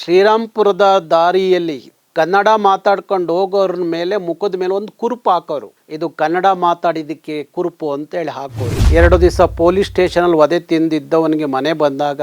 ಶ್ರೀರಾಮ್ಪುರದ ದಾರಿಯಲ್ಲಿ ಕನ್ನಡ ಮಾತಾಡ್ಕೊಂಡು ಹೋಗೋರ ಮೇಲೆ ಮುಖದ ಮೇಲೆ ಒಂದು ಕುರುಪು ಹಾಕೋರು. ಇದು ಕನ್ನಡ ಮಾತಾಡಿದ್ದಕ್ಕೆ ಕುರುಪು ಅಂತೇಳಿ ಹಾಕೋರು. 2 ದಿವಸ ಪೊಲೀಸ್ ಸ್ಟೇಷನಲ್ಲಿ ವಧೆ ತಿಂದಿದ್ದವನಿಗೆ ಮನೆ ಬಂದಾಗ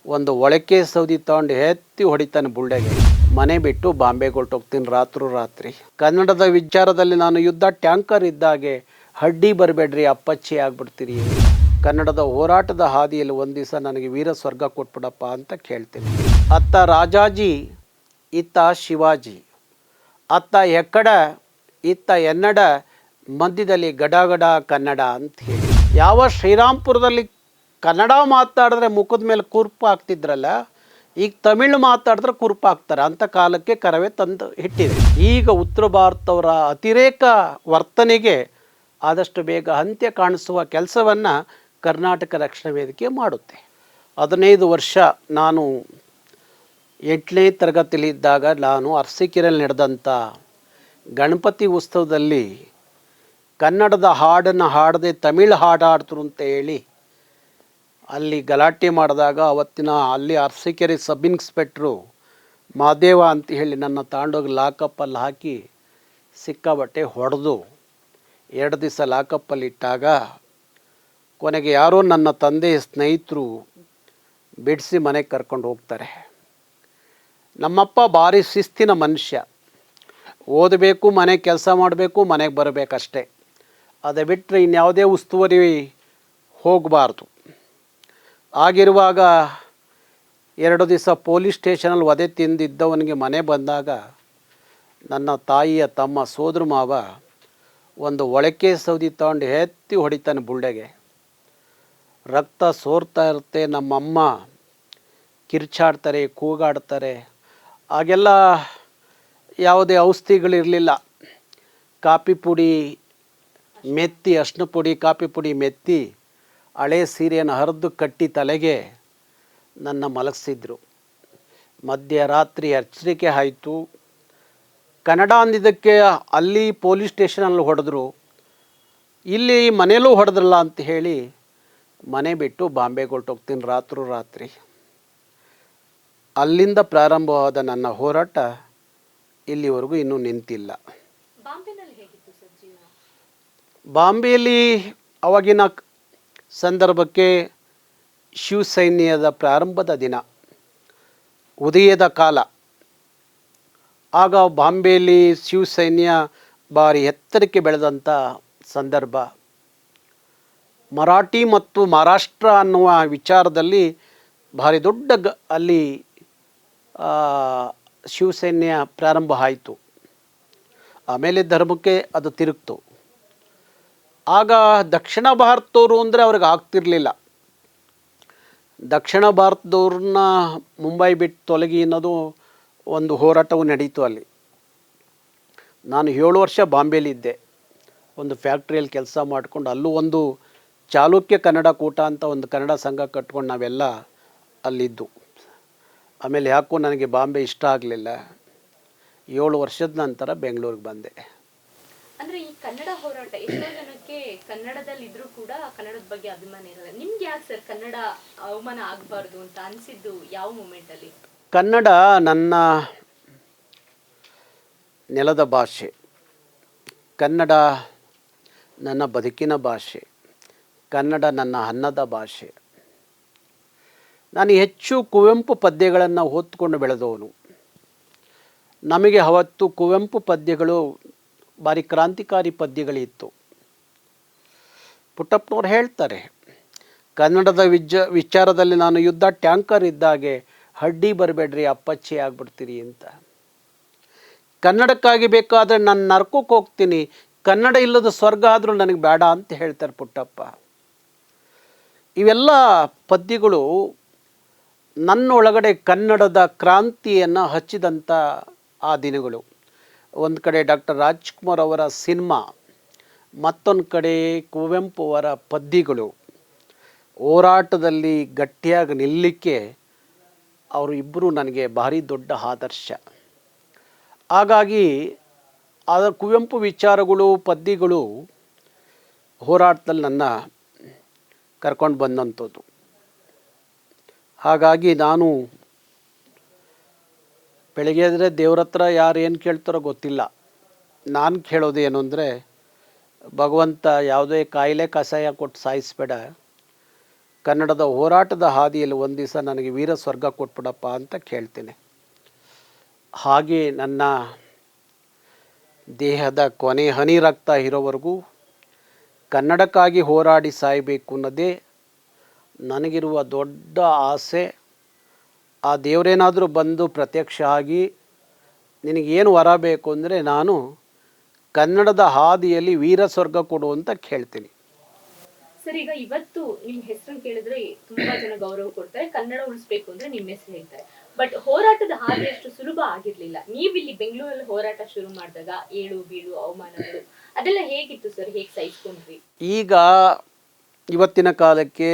ಒಂದು ಒಳಕೆ ಸೌದಿ ತಗೊಂಡು ಎತ್ತಿ ಹೊಡಿತಾನೆ ಬುಳ್ಳೆಗೆ. ಮನೆ ಬಿಟ್ಟು ಬಾಂಬೆಗೆ ಹೊರಟೋಗ್ತೀನಿ ರಾತ್ರಿ. ಕನ್ನಡದ ವಿಚಾರದಲ್ಲಿ ನಾನು ಯುದ್ಧ ಟ್ಯಾಂಕರ್ ಇದ್ದಾಗೆ ಹಡ್ಡಿ ಬರಬೇಡ್ರಿ, ಅಪ್ಪಚ್ಚಿ ಆಗ್ಬಿಡ್ತೀರಿ. ಕನ್ನಡದ ಹೋರಾಟದ ಹಾದಿಯಲ್ಲಿ ಒಂದು ದಿವಸ ನನಗೆ ವೀರ ಸ್ವರ್ಗ ಕೊಟ್ಬಿಡಪ್ಪ ಅಂತ ಕೇಳ್ತೀನಿ. ಅತ್ತ ರಾಜಾಜಿ, ಇತ್ತ ಶಿವಾಜಿ, ಅತ್ತ ಎಕ್ಕಡ, ಇತ್ತ ಎನ್ನಡ, ಮಧ್ಯದಲ್ಲಿ ಗಡಗಡ ಕನ್ನಡ ಅಂತ ಹೇಳಿ. ಯಾವ ಶ್ರೀರಾಮ್ಪುರದಲ್ಲಿ ಕನ್ನಡ ಮಾತಾಡಿದ್ರೆ ಮುಖದ ಮೇಲೆ ಕುರುಪು ಹಾಕ್ತಿದ್ರಲ್ಲ, ಈಗ ತಮಿಳು ಮಾತಾಡಿದ್ರೆ ಕುರುಪು ಹಾಕ್ತಾರೆ. ಅಂಥ ಕಾಲಕ್ಕೆ ಕರವೇ ತಂದು ಇಟ್ಟಿದೆ. ಈಗ ಉತ್ತರ ಭಾರತದವರ ಅತಿರೇಕ ವರ್ತನೆಗೆ ಆದಷ್ಟು ಬೇಗ ಅಂತ್ಯ ಕಾಣಿಸುವ ಕೆಲಸವನ್ನು ಕರ್ನಾಟಕ ರಕ್ಷಣಾ ವೇದಿಕೆ ಮಾಡುತ್ತೆ. 15 ವರ್ಷ ನಾನು 8ನೇ ತರಗತಿಯಲ್ಲಿದ್ದಾಗ ನಾನು ಅರಸೀಕೆರೆಯಲ್ಲಿ ನಡೆದಂಥ ಗಣಪತಿ ಉತ್ಸವದಲ್ಲಿ ಕನ್ನಡದ ಹಾಡನ್ನು ಹಾಡದೆ ತಮಿಳು ಹಾಡು ಹಾಡ್ತರು ಅಂತ ಹೇಳಿ ಅಲ್ಲಿ ಗಲಾಟೆ ಮಾಡಿದಾಗ ಅವತ್ತಿನ ಅಲ್ಲಿ ಅರಸೀಕೆರೆ ಸಬ್ ಇನ್ಸ್ಪೆಕ್ಟ್ರು ಮಾದೇವ ಅಂತ ಹೇಳಿ ನನ್ನ ತಾಂಡೋಗಿ ಲಾಕಪ್ಪಲ್ಲಿ ಹಾಕಿ ಸಿಕ್ಕಾಬಟ್ಟೆ ಹೊಡೆದು 2 ದಿವಸ ಲಾಕಪ್ಪಲ್ಲಿ ಇಟ್ಟಾಗ ಕೊನೆಗೆ ಯಾರೋ ನನ್ನ ತಂದೆಯ ಸ್ನೇಹಿತರು ಬಿಡಿಸಿ ಮನೆಗೆ ಕರ್ಕೊಂಡು ಹೋಗ್ತಾರೆ. ನಮ್ಮಪ್ಪ ಭಾರಿ ಶಿಸ್ತಿನ ಮನುಷ್ಯ. ಓದಬೇಕು, ಮನೆ ಕೆಲಸ ಮಾಡಬೇಕು, ಮನೆಗೆ ಬರಬೇಕಷ್ಟೆ. ಅದು ಬಿಟ್ಟರೆ ಇನ್ಯಾವುದೇ ಉಸ್ತುವಾರಿ ಹೋಗಬಾರ್ದು. ಆಗಿರುವಾಗ 2 ದಿವಸ ಪೊಲೀಸ್ ಸ್ಟೇಷನಲ್ಲಿ ವಧೆ ತಿಂದಿದ್ದವನಿಗೆ ಮನೆ ಬಂದಾಗ ನನ್ನ ತಾಯಿಯ ತಮ್ಮ ಸೋದರ ಮಾವ ಒಂದು ಒಳಕೆ ಸೌದಿ ತಗೊಂಡು ಎತ್ತಿ ಹೊಡಿತಾನೆ ಬುಳ್ಳೆಗೆ. ರಕ್ತ ಸೋರ್ತಾ ಇರುತ್ತೆ. ನಮ್ಮಮ್ಮ ಕಿರ್ಚಾಡ್ತಾರೆ, ಕೂಗಾಡ್ತಾರೆ. ಆಗೆಲ್ಲ ಯಾವುದೇ ಔಷಧಿಗಳಿರಲಿಲ್ಲ. ಕಾಪಿ ಪುಡಿ ಮೆತ್ತಿ, ಅರ್ಶಿನ ಪುಡಿ, ಕಾಪಿ ಪುಡಿ ಮೆತ್ತಿ ಹಳೆ ಸೀರೆಯನ್ನು ಹರಿದು ಕಟ್ಟಿ ತಲೆಗೆ ನನ್ನ ಮಲಗಿಸಿದ್ರು. ಮಧ್ಯರಾತ್ರಿ ಎಚ್ಚರಿಕೆ ಆಯಿತು. ಕನ್ನಡ ಅಂದಿದ್ದಕ್ಕೆ ಅಲ್ಲಿ ಪೊಲೀಸ್ ಸ್ಟೇಷನಲ್ಲಿ ಹೊಡೆದ್ರು, ಇಲ್ಲಿ ಮನೇಲೂ ಹೊಡೆದ್ರಲ್ಲ ಅಂತ ಹೇಳಿ ಮನೆ ಬಿಟ್ಟು ಬಾಂಬೆಗೆ ಹೊರಟೋಗ್ತೀನಿ ರಾತ್ರಿ. ಅಲ್ಲಿಂದ ಪ್ರಾರಂಭವಾದ ನನ್ನ ಹೋರಾಟ ಇಲ್ಲಿವರೆಗೂ ಇನ್ನೂ ನಿಂತಿಲ್ಲ. ಬಾಂಬೆಯಲ್ಲಿ ಅವಾಗಿನ ಸಂದರ್ಭಕ್ಕೆ ಶಿವಸೈನ್ಯದ ಪ್ರಾರಂಭದ ದಿನ, ಉದಯದ ಕಾಲ. ಆಗ ಬಾಂಬೆಯಲ್ಲಿ ಶಿವಸೈನ್ಯ ಭಾರಿ ಎತ್ತರಕ್ಕೆ ಬೆಳೆದಂಥ ಸಂದರ್ಭ. ಮರಾಠಿ ಮತ್ತು ಮಹಾರಾಷ್ಟ್ರ ಅನ್ನುವ ವಿಚಾರದಲ್ಲಿ ಭಾರಿ ದೊಡ್ಡ ಅಲ್ಲಿ ಶಿವಸೈನ್ಯ ಪ್ರಾರಂಭ ಆಯಿತು. ಆಮೇಲೆ ಧರ್ಮಕ್ಕೆ ಅದು ತಿರುಗ್ತು. ಆಗ ದಕ್ಷಿಣ ಭಾರತದವರು ಅಂದರೆ ಅವ್ರಿಗೆ ಆಗ್ತಿರಲಿಲ್ಲ. ದಕ್ಷಿಣ ಭಾರತದವ್ರನ್ನ ಮುಂಬೈ ಬಿಟ್ಟು ತೊಲಗಿ ಅನ್ನೋದು ಒಂದು ಹೋರಾಟವು ನಡೀತು ಅಲ್ಲಿ. ನಾನು 7 ವರ್ಷ ಬಾಂಬೆಲಿದ್ದೆ. ಒಂದು ಫ್ಯಾಕ್ಟ್ರಿಯಲ್ಲಿ ಕೆಲಸ ಮಾಡಿಕೊಂಡು ಅಲ್ಲೂ ಒಂದು ಚಾಲುಕ್ಯ ಕನ್ನಡ ಕೂಟ ಅಂತ ಒಂದು ಕನ್ನಡ ಸಂಘ ಕಟ್ಕೊಂಡು ನಾವೆಲ್ಲ ಅಲ್ಲಿದ್ದು. ಆಮೇಲೆ ಯಾಕೋ ನನಗೆ ಬಾಂಬೆ ಇಷ್ಟ ಆಗಲಿಲ್ಲ. 7 ವರ್ಷದ ನಂತರ ಬೆಂಗಳೂರಿಗೆ ಬಂದೆ. ಅಂದರೆ ಈ ಕನ್ನಡ ಹೋರಾಟ ಎಷ್ಟೋ ಜನಕ್ಕೆ ಕನ್ನಡದಲ್ಲಿ ಇದ್ರೂ ಕೂಡ ಕನ್ನಡದ ಬಗ್ಗೆ ಅಭಿಮಾನ ಇರಲ್ಲ. ನಿಮ್ಗೆ ಯಾಕೆ ಸರ್ ಕನ್ನಡ ಅವಮಾನ ಆಗಬಾರ್ದು ಅಂತ ಅನಿಸಿದ್ದು ಯಾವ ಮೂಮೆಂಟಲ್ಲಿ? ಕನ್ನಡ ನನ್ನ ನೆಲದ ಭಾಷೆ, ಕನ್ನಡ ನನ್ನ ಬದುಕಿನ ಭಾಷೆ, ಕನ್ನಡ ನನ್ನ ಅನ್ನದ ಭಾಷೆ. ನಾನು ಹೆಚ್ಚು ಕುವೆಂಪು ಪದ್ಯಗಳನ್ನು ಓದ್ಕೊಂಡು ಬೆಳೆದವನು. ನಮಗೆ ಅವತ್ತು ಕುವೆಂಪು ಪದ್ಯಗಳು ಭಾರಿ ಕ್ರಾಂತಿಕಾರಿ ಪದ್ಯಗಳಿತ್ತು. ಪುಟ್ಟಪ್ಪನವ್ರು ಹೇಳ್ತಾರೆ, ಕನ್ನಡದ ವಿಚಾರದಲ್ಲಿ ನಾನು ಯುದ್ಧ ಟ್ಯಾಂಕರ್ ಇದ್ದಾಗೆ ಹಡ್ಡಿ ಬರಬೇಡ್ರಿ, ಅಪ್ಪಚ್ಚಿ ಆಗ್ಬಿಡ್ತೀರಿ ಅಂತ. ಕನ್ನಡಕ್ಕಾಗಿ ಬೇಕಾದರೆ ನಾನು ನರ್ಕಕ್ಕೆ ಹೋಗ್ತೀನಿ, ಕನ್ನಡ ಇಲ್ಲದ ಸ್ವರ್ಗ ಆದರೂ ನನಗೆ ಬೇಡ ಅಂತ ಹೇಳ್ತಾರೆ ಪುಟ್ಟಪ್ಪ. ಇವೆಲ್ಲ ಪದ್ಯಗಳು ನನ್ನೊಳಗಡೆ ಕನ್ನಡದ ಕ್ರಾಂತಿಯನ್ನು ಹಚ್ಚಿದಂಥ ಆ ದಿನಗಳು. ಒಂದು ಕಡೆ ಡಾಕ್ಟರ್ ರಾಜ್ಕುಮಾರ್ ಅವರ ಸಿನಿಮಾ, ಮತ್ತೊಂದು ಕಡೆ ಕುವೆಂಪು ಅವರ ಪದ್ಯಗಳು. ಹೋರಾಟದಲ್ಲಿ ಗಟ್ಟಿಯಾಗಿ ನಿಲ್ಲಲಿಕ್ಕೆ ಅವರು ಇಬ್ಬರು ನನಗೆ ಭಾರಿ ದೊಡ್ಡ ಆದರ್ಶ. ಹಾಗಾಗಿ ಆ ಕುವೆಂಪು ವಿಚಾರಗಳು, ಪದ್ಯಗಳು ಹೋರಾಟದಲ್ಲಿ ನನ್ನ ಕರ್ಕೊಂಡು ಬಂದಂಥದ್ದು. ಹಾಗಾಗಿ ನಾನು ಬೆಳಿಗ್ಗೆ ಎದ್ರೆ ದೇವ್ರ ಹತ್ರ ಯಾರು ಏನು ಕೇಳ್ತಾರೋ ಗೊತ್ತಿಲ್ಲ. ನಾನು ಕೇಳೋದು ಏನು ಅಂದರೆ, ಭಗವಂತ ಯಾವುದೇ ಕಾಯಿಲೆ ಕಷಾಯ ಕೊಟ್ಟು ಸಾಯಿಸಬೇಡ, ಕನ್ನಡದ ಹೋರಾಟದ ಹಾದಿಯಲ್ಲಿ ಒಂದು ದಿವಸ ನನಗೆ ವೀರ ಸ್ವರ್ಗ ಕೊಟ್ಬಿಡಪ್ಪ ಅಂತ ಕೇಳ್ತೀನಿ. ಹಾಗೆ ನನ್ನ ದೇಹದ ಕೊನೆ ಹನಿ ರಕ್ತ ಇರೋವರೆಗೂ ಕನ್ನಡಕ್ಕಾಗಿ ಹೋರಾಡಿ ಸಾಯಬೇಕು ಅನ್ನೋದೇ ನನಗಿರುವ ದೊಡ್ಡ ಆಸೆ. ಆ ದೇವರೇನಾದರೂ ಬಂದು ಪ್ರತ್ಯಕ್ಷ ಆಗಿ ನಿನಗೇನು ವರ ಬೇಕು ಅಂದರೆ ನಾನು ಕನ್ನಡದ ಹಾದಿಯಲ್ಲಿ ವೀರ ಸ್ವರ್ಗ ಕೊಡು ಅಂತ ಕೇಳ್ತೀನಿ. ಸರ್, ಈಗ ಇವತ್ತು ನಿಮ್ ಹೆಸರನ್ನು ಕೇಳಿದ್ರೆ ತುಂಬಾ ಜನ ಗೌರವ ಕೊಡ್ತಾರೆ, ಕನ್ನಡ ಉಳಿಸ್ಬೇಕು ಅಂದ್ರೆ ನಿಮ್ಮ ಹೆಸರು ಹೇಳ್ತಾರೆ. ಬಟ್ ಹೋರಾಟದ ಹಾದಿ ಅಷ್ಟು ಸುಲಭ ಆಗಿರ್ಲಿಲ್ಲ. ನೀವಿಲ್ಲಿ ಬೆಂಗಳೂರಲ್ಲಿ ಹೋರಾಟ ಶುರು ಮಾಡಿದಾಗ ಏಳು ಬೀಳು ಅವಮಾನಗಳು ಅದೆಲ್ಲ ಹೇಗಿತ್ತು ಸರ್? ಹೇಗೆ ಸಹಿಸ್ಕೊಂಡ್ರಿ? ಈಗ ಇವತ್ತಿನ ಕಾಲಕ್ಕೆ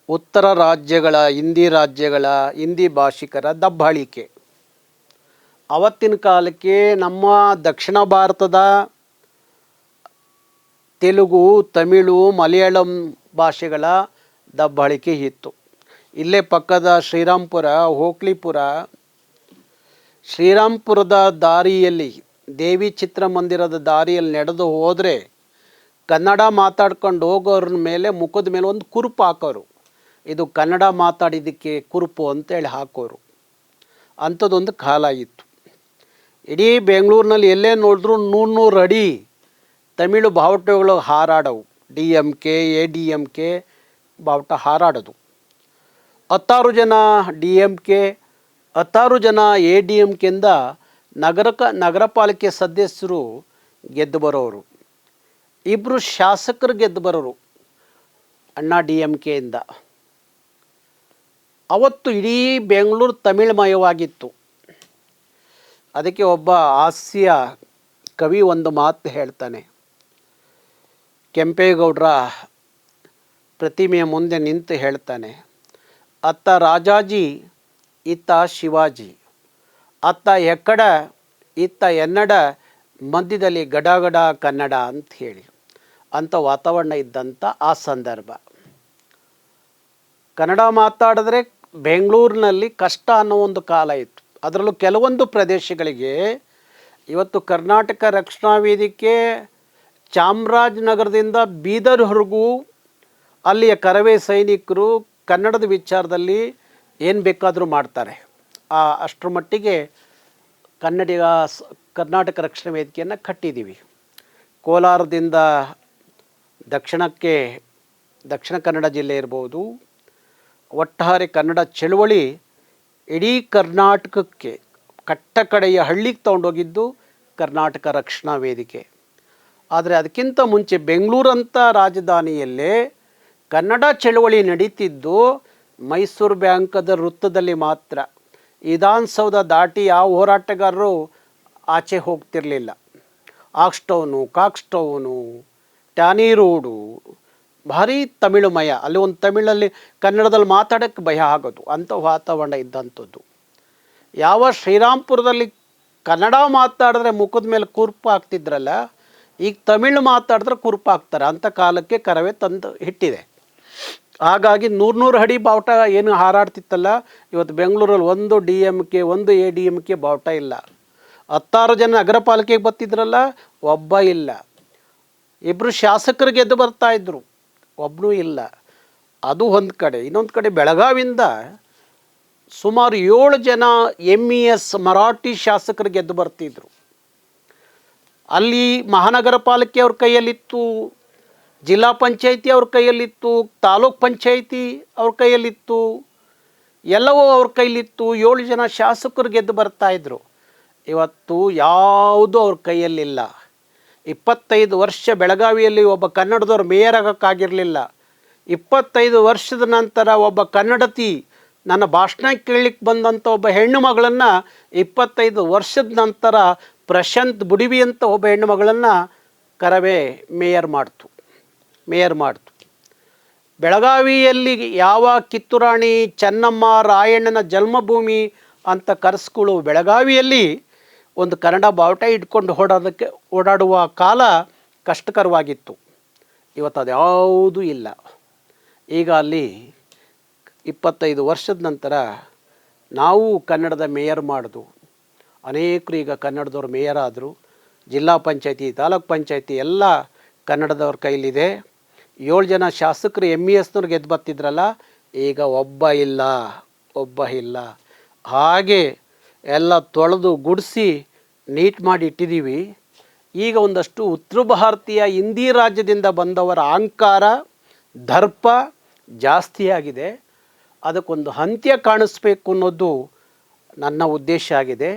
ಉತ್ತರ ರಾಜ್ಯಗಳ ಹಿಂದಿ ಭಾಷಿಕರ ದಬ್ಬಾಳಿಕೆ, ಅವತ್ತಿನ ಕಾಲಕ್ಕೆ ನಮ್ಮ ದಕ್ಷಿಣ ಭಾರತದ ತೆಲುಗು, ತಮಿಳು, ಮಲಯಾಳಂ ಭಾಷೆಗಳ ದಬ್ಬಾಳಿಕೆ ಇತ್ತು. ಇಲ್ಲೇ ಪಕ್ಕದ ಶ್ರೀರಾಂಪುರದ ದಾರಿಯಲ್ಲಿ, ದೇವಿ ಚಿತ್ರಮಂದಿರದ ದಾರಿಯಲ್ಲಿ ನಡೆದು ಹೋದರೆ ಕನ್ನಡ ಮಾತಾಡ್ಕೊಂಡು ಹೋಗೋರ ಮೇಲೆ ಮುಖದ ಮೇಲೆ ಒಂದು ಕುರುಪು ಹಾಕೋರು. ಇದು ಕನ್ನಡ ಮಾತಾಡಿದ್ದಕ್ಕೆ ಕುರುಪು ಅಂತೇಳಿ ಹಾಕೋರು. ಅಂಥದ್ದೊಂದು ಕಾಲ ಇತ್ತು. ಇಡೀ ಬೆಂಗಳೂರಿನಲ್ಲಿ ಎಲ್ಲೇ ನೋಡಿದ್ರೂ 100 ಅಡಿ ತಮಿಳು ಬಾವುಟಗಳು ಹಾರಾಡವು. DMK, ADMK ಬಾವುಟ ಹಾರಾಡೋದು. 16 ಜನ DMK, 16 ಜನ ADMKಯಿಂದ ನಗರ ಪಾಲಿಕೆ ಸದಸ್ಯರು ಗೆದ್ದು ಬರೋರು. 2 ಶಾಸಕರು ಗೆದ್ದು ಬರೋರು ಅಣ್ಣಾ DMKಯಿಂದ. ಅವತ್ತು ಇಡೀ ಬೆಂಗಳೂರು ತಮಿಳ್ಮಯವಾಗಿತ್ತು. ಅದಕ್ಕೆ ಒಬ್ಬ ಹಾಸ್ಯ ಕವಿ ಒಂದು ಮಾತು ಹೇಳ್ತಾನೆ. ಕೆಂಪೇಗೌಡರ ಪ್ರತಿಮೆಯ ಮುಂದೆ ನಿಂತು ಹೇಳ್ತಾನೆ, ಅತ್ತ ರಾಜಾಜಿ ಇತ್ತ ಶಿವಾಜಿ, ಅತ್ತ ಎಕ್ಕಡ ಇತ್ತ ಎನ್ನಡ, ಮಧ್ಯದಲ್ಲಿ ಗಡಗಡ ಕನ್ನಡ ಅಂತ ಹೇಳಿ. ಅಂಥ ವಾತಾವರಣ ಇದ್ದಂಥ ಆ ಸಂದರ್ಭ. ಕನ್ನಡ ಮಾತಾಡಿದ್ರೆ ಬೆಂಗಳೂರಿನಲ್ಲಿ ಕಷ್ಟ ಅನ್ನೋ ಒಂದು ಕಾಲ ಇತ್ತು. ಅದರಲ್ಲೂ ಕೆಲವೊಂದು ಪ್ರದೇಶಗಳಿಗೆ ಇವತ್ತು ಕರ್ನಾಟಕ ರಕ್ಷಣಾ ವೇದಿಕೆ ಚಾಮರಾಜನಗರದಿಂದ ಬೀದರ್ವರೆಗೂ ಅಲ್ಲಿಯ ಕರವೇ ಸೈನಿಕರು ಕನ್ನಡದ ವಿಚಾರದಲ್ಲಿ ಏನು ಬೇಕಾದರೂ ಮಾಡ್ತಾರೆ. ಅಷ್ಟರ ಮಟ್ಟಿಗೆ ಕರ್ನಾಟಕ ರಕ್ಷಣಾ ವೇದಿಕೆಯನ್ನು ಕಟ್ಟಿದ್ದೀವಿ. ಕೋಲಾರದಿಂದ ದಕ್ಷಿಣಕ್ಕೆ, ದಕ್ಷಿಣ ಕನ್ನಡ ಜಿಲ್ಲೆ ಇರ್ಬೋದು, ಒಟ್ಟಾರೆ ಕನ್ನಡ ಚಳುವಳಿ ಇಡೀ ಕರ್ನಾಟಕಕ್ಕೆ ಕಟ್ಟ ಕಡೆಯ ಹಳ್ಳಿಗೆ ತೊಗೊಂಡೋಗಿದ್ದು ಕರ್ನಾಟಕ ರಕ್ಷಣಾ ವೇದಿಕೆ. ಆದರೆ ಅದಕ್ಕಿಂತ ಮುಂಚೆ ಬೆಂಗಳೂರಂಥ ರಾಜಧಾನಿಯಲ್ಲೇ ಕನ್ನಡ ಚಳುವಳಿ ನಡೀತಿದ್ದು ಮೈಸೂರು ಬ್ಯಾಂಕದ ವೃತ್ತದಲ್ಲಿ ಮಾತ್ರ. ವಿಧಾನಸೌಧ ದಾಟಿ ಯಾವ ಹೋರಾಟಗಾರರು ಆಚೆ ಹೋಗ್ತಿರಲಿಲ್ಲ. ಆಕ್ಸ್ಟೌನು, ಕಾಕ್ಸ್ಟೌನು, ಟ್ಯಾನಿ ರೋಡು ಭಾರಿ ತಮಿಳುಮಯ. ಅಲ್ಲಿ ಒಂದು ತಮಿಳಲ್ಲಿ ಕನ್ನಡದಲ್ಲಿ ಮಾತಾಡೋಕ್ಕೆ ಭಯ ಆಗೋದು, ಅಂಥ ವಾತಾವರಣ ಇದ್ದಂಥದ್ದು. ಯಾವ ಶ್ರೀರಾಂಪುರದಲ್ಲಿ ಕನ್ನಡ ಮಾತಾಡಿದ್ರೆ ಮುಖದ ಮೇಲೆ ಕುರುಪು ಹಾಕ್ತಿದ್ರಲ್ಲ, ಈಗ ತಮಿಳು ಮಾತಾಡಿದ್ರೆ ಕುರುಪು ಹಾಕ್ತಾರೆ. ಅಂಥ ಕಾಲಕ್ಕೆ ಕರವೇ ತಂದು ಇಟ್ಟಿದೆ. ಹಾಗಾಗಿ 100 ಅಡಿ ಬಾವುಟ ಏನು ಹಾರಾಡ್ತಿತ್ತಲ್ಲ, ಇವತ್ತು ಬೆಂಗಳೂರಲ್ಲಿ ಒಂದು DMK, ಒಂದು ADMK ಬಾವುಟ ಇಲ್ಲ. 16 ಜನ ನಗರ ಪಾಲಿಕೆಗೆ ಬರ್ತಿದ್ರಲ್ಲ, ಒಬ್ಬ ಇಲ್ಲ. 2 ಶಾಸಕರು ಗೆದ್ದು ಬರ್ತಾಯಿದ್ರು, ಒಬ್ಬನೂ ಇಲ್ಲ. ಅದು ಒಂದು ಕಡೆ. ಇನ್ನೊಂದು ಕಡೆ ಬೆಳಗಾವಿಯಿಂದ ಸುಮಾರು 7 ಜನ MES ಮರಾಠಿ ಶಾಸಕರು ಗೆದ್ದು ಬರ್ತಿದ್ರು. ಅಲ್ಲಿ ಮಹಾನಗರ ಪಾಲಿಕೆ ಅವ್ರ ಕೈಯಲ್ಲಿತ್ತು, ಜಿಲ್ಲಾ ಪಂಚಾಯಿತಿ ಅವ್ರ ಕೈಯಲ್ಲಿತ್ತು, ತಾಲೂಕ್ ಪಂಚಾಯಿತಿ ಅವ್ರ ಕೈಯಲ್ಲಿತ್ತು, ಎಲ್ಲವೂ ಅವ್ರ ಕೈಲಿತ್ತು. 7 ಜನ ಶಾಸಕರು ಗೆದ್ದು ಬರ್ತಾಯಿದ್ರು. ಇವತ್ತು ಯಾವುದೂ ಅವ್ರ ಕೈಯಲ್ಲಿಲ್ಲ. 25 ವರ್ಷ ಬೆಳಗಾವಿಯಲ್ಲಿ ಒಬ್ಬ ಕನ್ನಡದವ್ರು ಮೇಯರ್ ಆಗೋಕ್ಕಾಗಿರಲಿಲ್ಲ. 25 ವರ್ಷದ ನಂತರ ಒಬ್ಬ ಕನ್ನಡತಿ ನನ್ನ ಭಾಷಣ ಕೇಳಲಿಕ್ಕೆ ಬಂದಂಥ ಒಬ್ಬ ಹೆಣ್ಣು ಮಗಳನ್ನು 25 ವರ್ಷದ ನಂತರ ಪ್ರಶಾಂತ್ ಬುಡಿವಿ ಅಂತ ಒಬ್ಬ ಹೆಣ್ಣು ಮಗಳನ್ನು ಕರವೇ ಮೇಯರ್ ಮಾಡ್ತು. ಬೆಳಗಾವಿಯಲ್ಲಿ ಯಾವ ಕಿತ್ತೂರಾಣಿ ಚೆನ್ನಮ್ಮ ರಾಯಣ್ಣನ ಜನ್ಮಭೂಮಿ ಅಂತ ಕರೆಸ್ಕೊಳ್ಳೋ ಬೆಳಗಾವಿಯಲ್ಲಿ ಒಂದು ಕನ್ನಡ ಬಾವುಟ ಇಟ್ಕೊಂಡು ಓಡಾಡುವ ಕಾಲ ಕಷ್ಟಕರವಾಗಿತ್ತು. ಇವತ್ತು ಅದು ಯಾವುದೂ ಇಲ್ಲ. ಈಗ ಅಲ್ಲಿ 25 ವರ್ಷದ ನಂತರ ನಾವು ಕನ್ನಡದ ಮೇಯರ್ ಮಾಡೋದು, ಅನೇಕರು ಈಗ ಕನ್ನಡದವ್ರು ಮೇಯರ್ ಆದರು, ಜಿಲ್ಲಾ ಪಂಚಾಯತಿ ತಾಲೂಕ್ ಪಂಚಾಯತಿ ಎಲ್ಲ ಕನ್ನಡದವ್ರ ಕೈಲಿದೆ. 7 ಜನ ಶಾಸಕರು MESನವ್ರು ಗೆದ್ದು ಬರ್ತಿದ್ರಲ್ಲ, ಈಗ ಒಬ್ಬ ಇಲ್ಲ. ಹಾಗೆ ಎಲ್ಲ ತೊಳೆದು ಗುಡಿಸಿ ನೀಟ್ ಮಾಡಿ ಇಟ್ಟಿದ್ದೀವಿ. ಈಗ ಒಂದಷ್ಟು ಉತ್ತರ ಭಾರತೀಯ ಹಿಂದಿ ರಾಜ್ಯದಿಂದ ಬಂದವರ ಅಹಂಕಾರ ದರ್ಪ ಜಾಸ್ತಿ ಆಗಿದೆ. ಅದಕ್ಕೊಂದು ಅಂತ್ಯ ಕಾಣಿಸ್ಬೇಕು ಅನ್ನೋದು ನನ್ನ ಉದ್ದೇಶ ಆಗಿದೆ.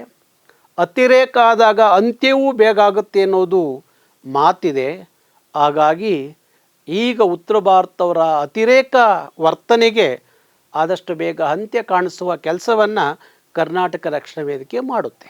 ಅತಿರೇಕ ಆದಾಗ ಅಂತ್ಯವೂ ಬೇಗ ಆಗುತ್ತೆ ಅನ್ನೋದು ಮಾತಿದೆ. ಹಾಗಾಗಿ ಈಗ ಉತ್ತರ ಭಾರತದವರ ಅತಿರೇಕ ವರ್ತನೆಗೆ ಆದಷ್ಟು ಬೇಗ ಅಂತ್ಯ ಕಾಣಿಸುವ ಕೆಲಸವನ್ನು ಕರ್ನಾಟಕ ರಕ್ಷಣಾ ವೇದಿಕೆ ಮಾಡುತ್ತೆ.